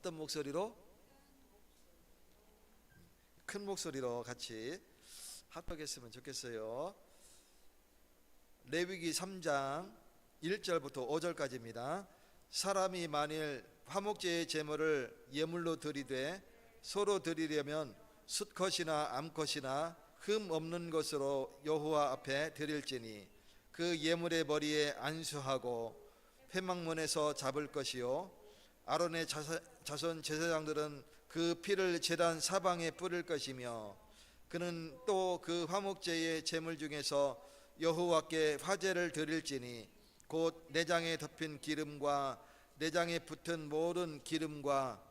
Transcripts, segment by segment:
어떤 목소리로? 큰 목소리로 같이 합독했으면 좋겠어요. 레위기 3장 1절부터 5절까지입니다. 사람이 만일 화목제의 제물을 예물로 드리되 서로 드리려면 숫것이나 암컷이나 흠 없는 것으로 여호와 앞에 드릴지니 그 예물의 머리에 안수하고 회막문에서 잡을 것이요 아론의 자손 제사장들은 그 피를 제단 사방에 뿌릴 것이며 그는 또 그 화목제의 제물 중에서 여호와께 화제를 드릴지니 곧 내장에 덮인 기름과 내장에 붙은 모든 기름과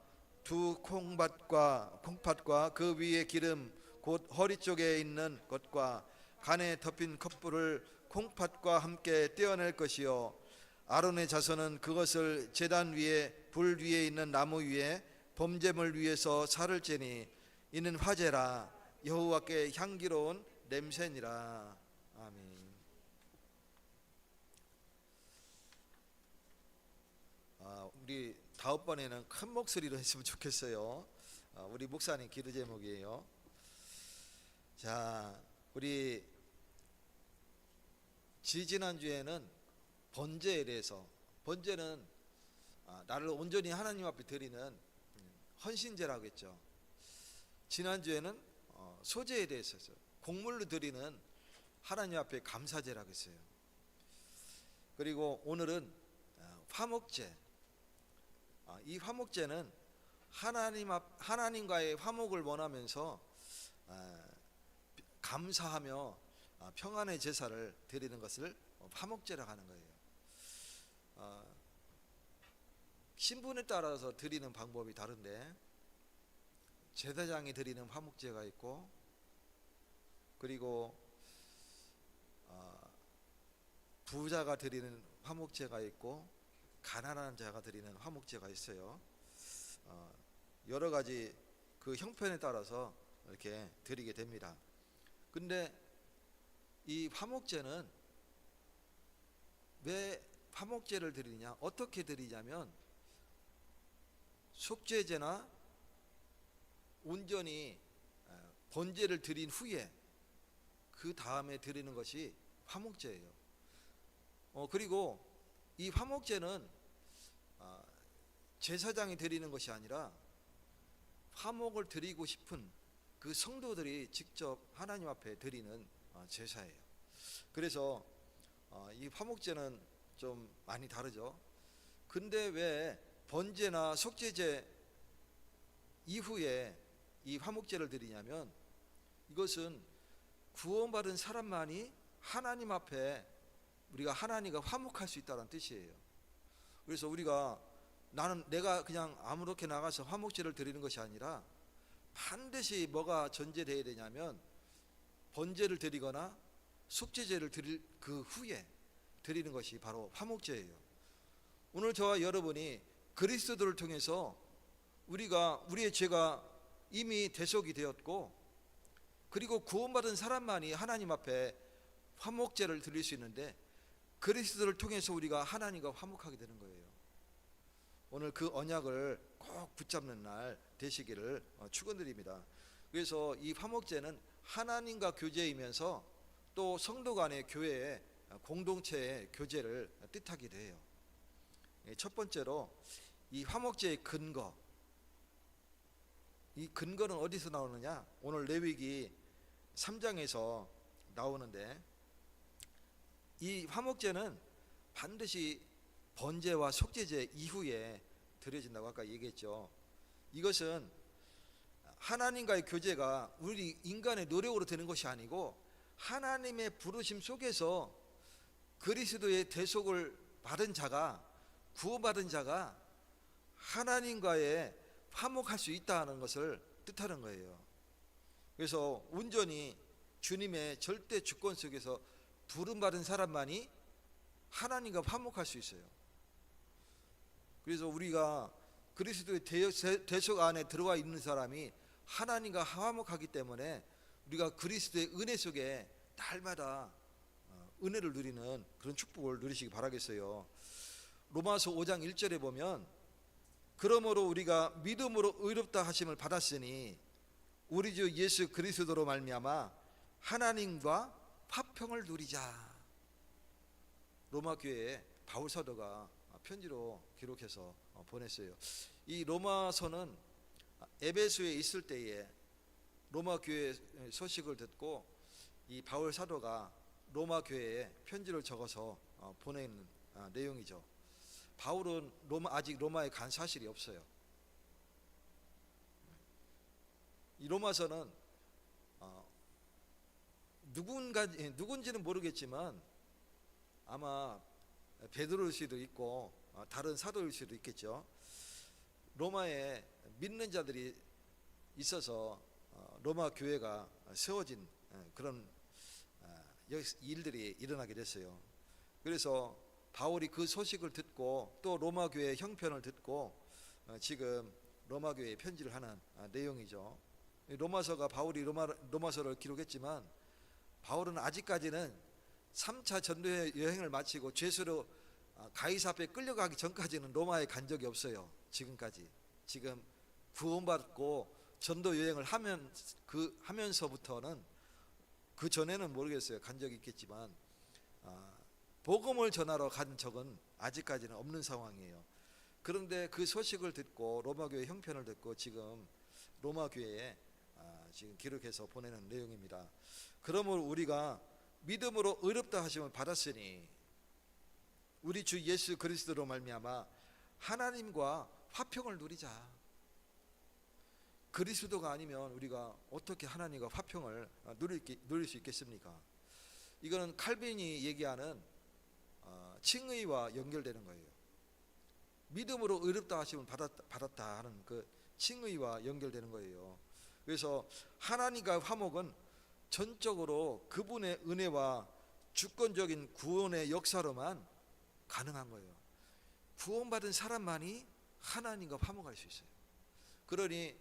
두 콩팥과 그 위에 기름 곧 허리 쪽에 있는 것과 간에 덮인 컵불을 콩팥과 함께 떼어낼 것이요 아론의 자손은 그것을 제단 위에 불 위에 있는 나무 위에 범제물 위에서 살을 찌니 이는 화제라 여호와께 향기로운 냄새니라. 아멘. 우리 다음번에는 큰 목소리로 했으면 좋겠어요. 우리 목사님 기도 제목이에요. 자, 우리 지지난주에는 번제에 대해서, 번제는 나를 온전히 하나님 앞에 드리는 헌신제라고 했죠. 지난주에는 소제에 대해서 곡물로 드리는 하나님 앞에 감사제라고 했어요. 그리고 오늘은 화목제. 이 화목제는 하나님과의 화목을 원하면서 감사하며 평안의 제사를 드리는 것을 화목제라고 하는 거예요. 신분에 따라서 드리는 방법이 다른데 제사장이 드리는 화목제가 있고 그리고 부자가 드리는 화목제가 있고 가난한 자가 드리는 화목제가 있어요. 여러 가지 그 형편에 따라서 이렇게 드리게 됩니다. 근데 이 화목제는 왜 화목제를 드리냐? 어떻게 드리냐면 속죄제나 온전히 번제를 드린 후에 그 다음에 드리는 것이 화목제예요. 그리고 이 화목제는 제사장이 드리는 것이 아니라 화목을 드리고 싶은 그 성도들이 직접 하나님 앞에 드리는 제사예요. 그래서 이 화목제는 좀 많이 다르죠. 근데 왜 번제나 속죄제 이후에 이 화목제를 드리냐면 이것은 구원받은 사람만이 하나님 앞에 우리가 하나님과 화목할 수 있다는 뜻이에요. 그래서 내가 그냥 아무렇게 나가서 화목제를 드리는 것이 아니라 반드시 뭐가 전제되어야 되냐면 번제를 드리거나 속죄제를 드릴 그 후에 드리는 것이 바로 화목제예요. 오늘 저와 여러분이 그리스도를 통해서 우리의 죄가 이미 대속이 되었고 그리고 구원받은 사람만이 하나님 앞에 화목제를 드릴 수 있는데 그리스도를 통해서 우리가 하나님과 화목하게 되는 거예요. 오늘 그 언약을 꼭 붙잡는 날 되시기를 축원드립니다. 그래서 이 화목제는 하나님과 교제이면서 또 성도 간의 교회의 공동체의 교제를 뜻하기도 해요. 첫 번째로 이 화목제의 근거, 이 근거는 어디서 나오느냐? 오늘 레위기 3장에서 나오는데 이 화목제는 반드시 번제와 속죄제 이후에 드려진다고 아까 얘기했죠. 이것은 하나님과의 교제가 우리 인간의 노력으로 되는 것이 아니고 하나님의 부르심 속에서 그리스도의 대속을 받은 자가 구원받은 자가 하나님과의 화목할 수 있다는 것을 뜻하는 거예요. 그래서 온전히 주님의 절대 주권 속에서 부름받은 사람만이 하나님과 화목할 수 있어요. 그래서 우리가 그리스도의 대속 안에 들어와 있는 사람이 하나님과 화목하기 때문에 우리가 그리스도의 은혜 속에 날마다 은혜를 누리는 그런 축복을 누리시기 바라겠어요. 로마서 5장 1절에 보면 그러므로 우리가 믿음으로 의롭다 하심을 받았으니 우리 주 예수 그리스도로 말미암아 하나님과 화평을 누리자. 로마 교회에 바울 사도가 편지로 기록해서 보냈어요. 이 로마서는 에베소에 있을 때에 로마 교회 소식을 듣고 이 바울 사도가 로마 교회에 편지를 적어서 보낸 내용이죠. 바울은 아직 로마에 간 사실이 없어요. 이 로마서는 누군지는 모르겠지만 아마 베드로일 수도 있고 다른 사도일 수도 있겠죠. 로마에 믿는 자들이 있어서 로마 교회가 세워진 그런 일들이 일어나게 됐어요. 그래서 바울이 그 소식을 듣고 또 로마 교회의 형편을 듣고 지금 로마 교회에 편지를 하는 내용이죠. 로마서가 바울이 로마서를 기록했지만 바울은 아직까지는 3차 전도 여행을 마치고 죄수로 가이사 앞에 끌려가기 전까지는 로마에 간 적이 없어요. 지금까지. 지금 구원받고 전도 여행을 하면서부터는, 그 전에는 모르겠어요. 간 적이 있겠지만 복음을 전하러 간 적은 아직까지는 없는 상황이에요. 그런데 그 소식을 듣고 로마 교회 형편을 듣고 지금 로마 교회에 지금 기록해서 보내는 내용입니다. 그러므로 우리가 믿음으로 의롭다 하심을 받았으니 우리 주 예수 그리스도로 말미암아 하나님과 화평을 누리자. 그리스도가 아니면 우리가 어떻게 하나님과 화평을 누릴 수 있겠습니까? 이거는 칼빈이 얘기하는 칭의와 연결되는 거예요. 믿음으로 의롭다 하심을 받았다 하는 그 칭의와 연결되는 거예요. 그래서 하나님과 화목은 전적으로 그분의 은혜와 주권적인 구원의 역사로만 가능한 거예요. 구원받은 사람만이 하나님과 화목할 수 있어요. 그러니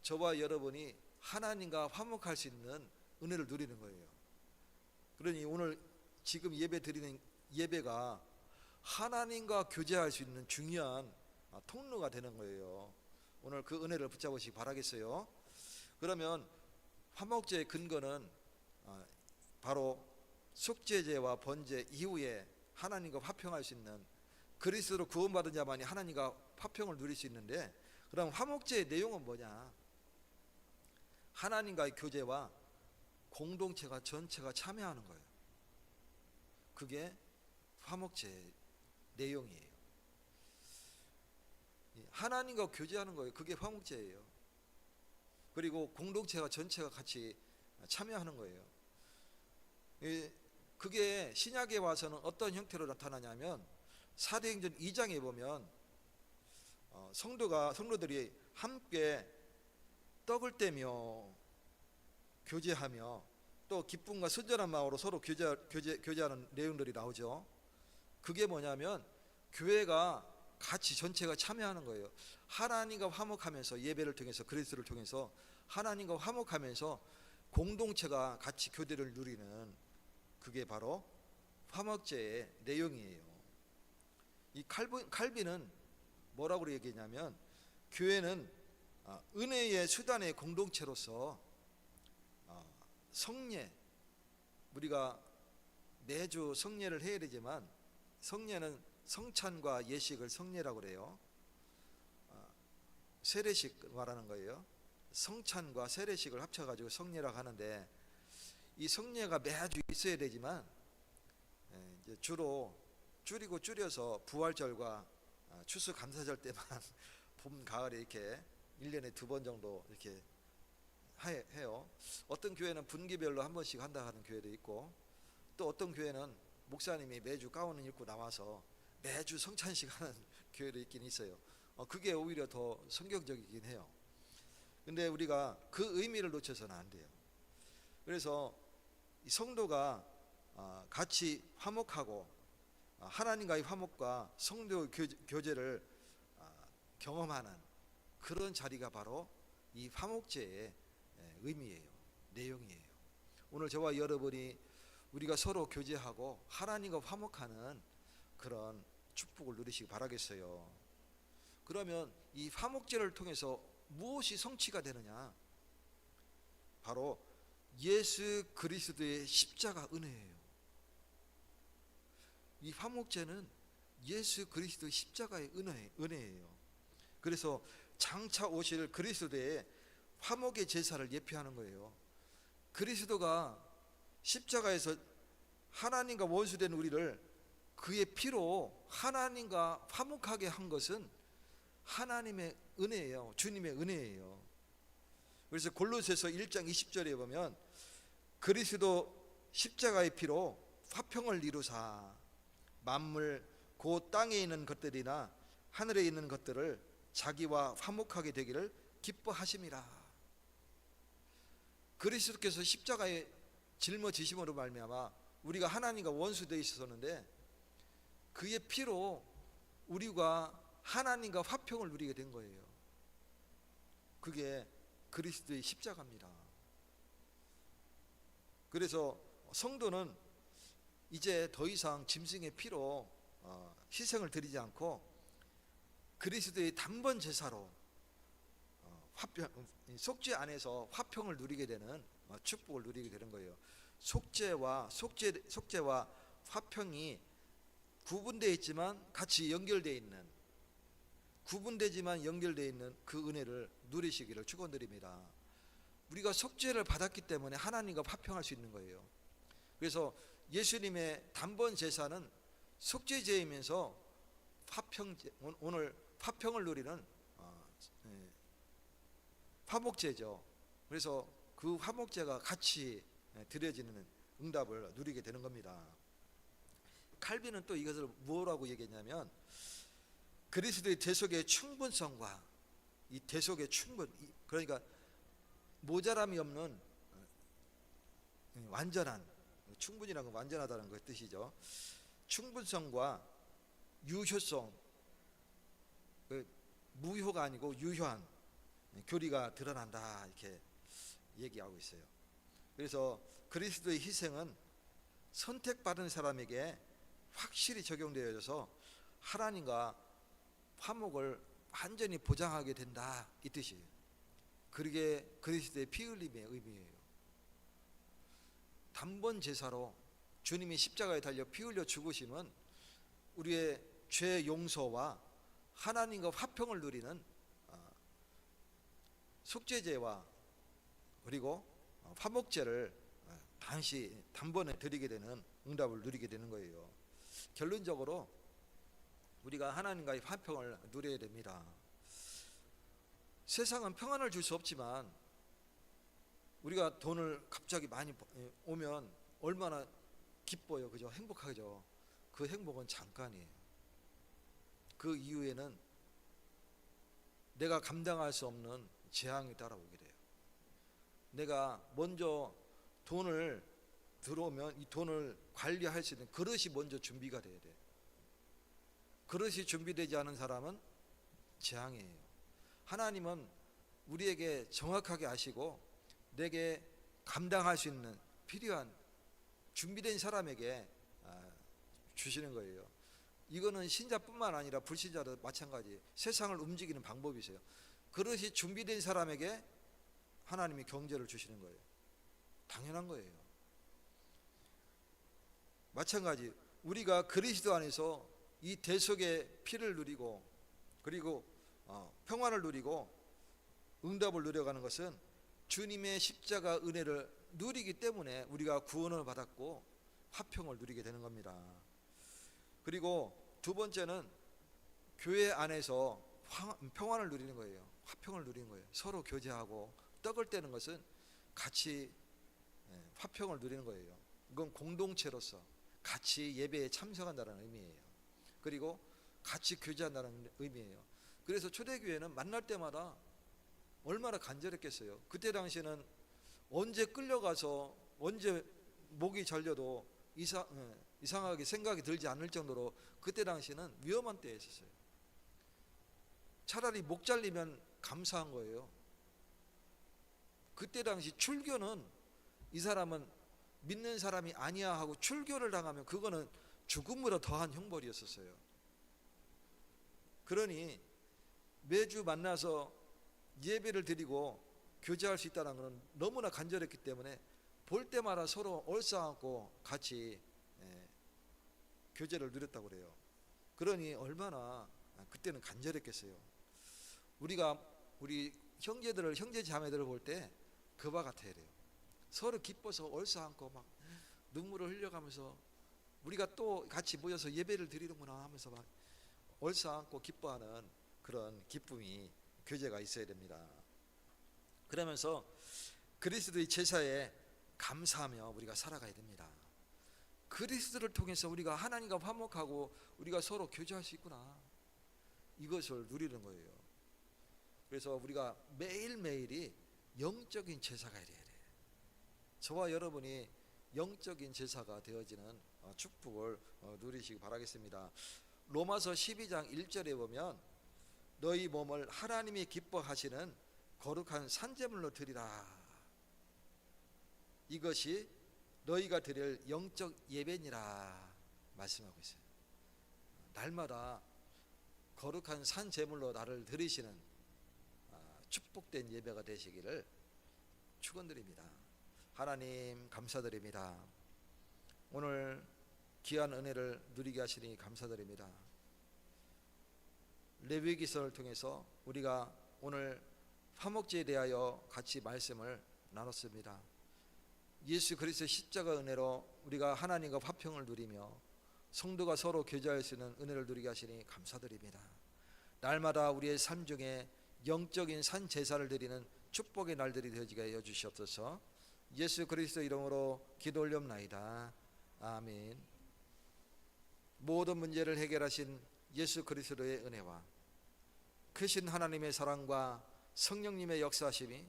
저와 여러분이 하나님과 화목할 수 있는 은혜를 누리는 거예요. 그러니 오늘 지금 예배 드리는 예배가 하나님과 교제할 수 있는 중요한 통로가 되는 거예요. 오늘 그 은혜를 붙잡으시기 바라겠어요. 그러면 화목제의 근거는 바로 속죄제와 번제 이후에 하나님과 화평할 수 있는, 그리스도로 구원받은 자만이 하나님과 화평을 누릴 수 있는데, 그럼 화목제의 내용은 뭐냐? 하나님과의 교제와 공동체가 전체가 참여하는 거예요. 그게 화목제의 내용이에요. 하나님과 교제하는 거예요. 그게 화목제예요. 그리고 공동체가 전체가 같이 참여하는 거예요. 그게 신약에 와서는 어떤 형태로 나타나냐면 사도행전 2장에 보면 성도들이 함께 떡을 떼며 교제하며 또 기쁨과 순전한 마음으로 서로 교제하는 내용들이 나오죠. 그게 뭐냐면 교회가 같이 전체가 참여하는 거예요. 하나님과 화목하면서 예배를 통해서 그리스도를 통해서 하나님과 화목하면서 공동체가 같이 교제를 누리는, 그게 바로 화목제의 내용이에요. 이 칼빈은 뭐라고 얘기했냐면 교회는 은혜의 수단의 공동체로서 성례, 우리가 매주 성례를 해야 되지만 성례는 성찬과 예식을 성례라고 그래요. 세례식 말하는 거예요. 성찬과 세례식을 합쳐가지고 성례라고 하는데, 이 성례가 매주 있어야 되지만 이제 주로 줄여서 부활절과 추수감사절 때만 봄, 가을에 이렇게 1년에 2번 정도 이렇게 해요. 어떤 교회는 분기별로 한 번씩 한다 하는 교회도 있고, 또 어떤 교회는 목사님이 매주 가운을 입고 나와서 매주 성찬식 하는 교회도 있긴 있어요. 그게 오히려 더 성경적이긴 해요. 근데 우리가 그 의미를 놓쳐서는 안 돼요. 그래서 이 성도가 같이 화목하고 하나님과의 화목과 성도 교제를 경험하는 그런 자리가 바로 이 화목제의 의미예요. 내용이에요. 오늘 저와 여러분이 우리가 서로 교제하고 하나님과 화목하는 그런 축복을 누리시기 바라겠어요. 그러면 이 화목제를 통해서 무엇이 성취가 되느냐? 바로 예수 그리스도의 십자가 은혜예요. 이 화목제는 예수 그리스도의 십자가의 은혜예요. 그래서 장차 오실 그리스도의 화목의 제사를 예표하는 거예요. 그리스도가 십자가에서 하나님과 원수된 우리를 그의 피로 하나님과 화목하게 한 것은 하나님의 은혜예요. 주님의 은혜예요. 그래서 골로새서 1장 20절에 보면 그리스도 십자가의 피로 화평을 이루사 만물 곧 땅에 있는 것들이나 하늘에 있는 것들을 자기와 화목하게 되기를 기뻐하심이라. 그리스도께서 십자가에 짊어지심으로 말미암아 우리가 하나님과 원수되어 있었는데 그의 피로 우리가 하나님과 화평을 누리게 된 거예요. 그게 그리스도의 십자가입니다. 그래서 성도는 이제 더 이상 짐승의 피로 희생을 드리지 않고 그리스도의 단번 제사로 속죄 안에서 화평을 누리게 되는 축복을 누리게 되는 거예요. 속죄와 화평이 구분되어 있지만 같이 연결되어 있는, 구분되지만 연결되어 있는 그 은혜를 누리시기를 축원드립니다. 우리가 속죄를 받았기 때문에 하나님과 화평할 수 있는 거예요. 그래서 예수님의 단번 제사는 속죄제이면서 오늘 화평을 누리는 화목제죠. 그래서 그 화목제가 같이 드려지는 응답을 누리게 되는 겁니다. 칼빈은 또 이것을 뭐라고 얘기했냐면 그리스도의 대속의 충분성과 이 대속의 충분, 그러니까 모자람이 없는 완전한, 충분이라는 건 완전하다는 그 뜻이죠. 충분성과 유효성, 무효가 아니고 유효한 교리가 드러난다 이렇게 얘기하고 있어요. 그래서 그리스도의 희생은 선택받은 사람에게 확실히 적용되어져서 하나님과 화목을 완전히 보장하게 된다 이 뜻이에요. 그게 그리스도의 피 흘림의 의미예요. 단번 제사로 주님이 십자가에 달려 피 흘려 죽으심은 우리의 죄 용서와 하나님과 화평을 누리는 속죄제와 그리고 화목제를 단번에 드리게 되는 응답을 누리게 되는 거예요. 결론적으로 우리가 하나님과의 화평을 누려야 됩니다. 세상은 평안을 줄 수 없지만 우리가 돈을 갑자기 많이 오면 얼마나 기뻐요, 그죠? 행복하죠. 그 행복은 잠깐이에요. 그 이후에는 내가 감당할 수 없는 재앙이 따라오게 돼요. 내가 먼저 돈을 들어오면 이 돈을 관리할 수 있는 그릇이 먼저 준비가 돼야 돼. 그릇이 준비되지 않은 사람은 재앙이에요. 하나님은 우리에게 정확하게 아시고 내게 감당할 수 있는 필요한 준비된 사람에게 주시는 거예요. 이거는 신자뿐만 아니라 불신자도 마찬가지. 세상을 움직이는 방법이세요. 그릇이 준비된 사람에게 하나님이 경제를 주시는 거예요. 당연한 거예요. 마찬가지 우리가 그리스도 안에서 이 대속의 피를 누리고 그리고 평안을 누리고 응답을 누려가는 것은 주님의 십자가 은혜를 누리기 때문에 우리가 구원을 받았고 화평을 누리게 되는 겁니다. 그리고 두 번째는 교회 안에서 평안을 누리는 거예요. 화평을 누리는 거예요. 서로 교제하고 떡을 떼는 것은 같이 화평을 누리는 거예요. 이건 공동체로서 같이 예배에 참석한다는 의미예요. 그리고 같이 교제한다는 의미예요. 그래서 초대교회는 만날 때마다 얼마나 간절했겠어요. 그때 당시에는 언제 끌려가서 언제 목이 잘려도 이상하게 생각이 들지 않을 정도로 그때 당시에는 위험한 때에 있었어요. 차라리 목 잘리면 감사한 거예요. 그때 당시 출교는 이 사람은 믿는 사람이 아니야 하고 출교를 당하면 그거는 죽음보다 더한 형벌이었었어요. 그러니 매주 만나서 예배를 드리고 교제할 수 있다는 것은 너무나 간절했기 때문에 볼 때마다 서로 얼싸안고 같이 교제를 누렸다고 그래요. 그러니 얼마나 그때는 간절했겠어요. 우리 형제들을, 형제 자매들을 볼 때 그와 같아야 돼요. 서로 기뻐서 얼싸안고 막 눈물을 흘려가면서 우리가 또 같이 모여서 예배를 드리는구나 하면서 막 얼싸안고 기뻐하는 그런 기쁨이, 교제가 있어야 됩니다. 그러면서 그리스도의 제사에 감사하며 우리가 살아가야 됩니다. 그리스도를 통해서 우리가 하나님과 화목하고 우리가 서로 교제할 수 있구나, 이것을 누리는 거예요. 그래서 우리가 매일매일이 영적인 제사가 돼야 돼. 저와 여러분이 영적인 제사가 되어지는 축복을 누리시기 바라겠습니다. 로마서 12장 1절에 보면 너희 몸을 하나님이 기뻐하시는 거룩한 산제물로 드리라, 이것이 너희가 드릴 영적 예배니라 말씀하고 있어요. 날마다 거룩한 산제물로 나를 드리시는 축복된 예배가 되시기를 축원드립니다. 하나님 감사드립니다. 오늘 귀한 은혜를 누리게 하시니 감사드립니다. 레위기서를 통해서 우리가 오늘 화목제에 대하여 같이 말씀을 나눴습니다. 예수 그리스도의 십자가 은혜로 우리가 하나님과 화평을 누리며 성도가 서로 교제할 수 있는 은혜를 누리게 하시니 감사드립니다. 날마다 우리의 삶 중에 영적인 산 제사를 드리는 축복의 날들이 되어지게 하여 주시옵소서. 예수 그리스도 이름으로 기도 올려옵나이다. 아멘. 모든 문제를 해결하신 예수 그리스도의 은혜와 크신 하나님의 사랑과 성령님의 역사하심이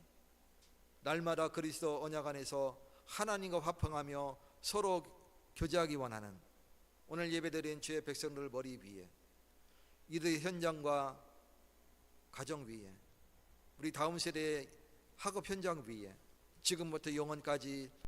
날마다 그리스도 언약 안에서 하나님과 화평하며 서로 교제하기 원하는 오늘 예배드린 주의 백성들 머리 위에, 이들의 현장과 가정 위에, 우리 다음 세대의 학업 현장 위에, 지금부터 영원까지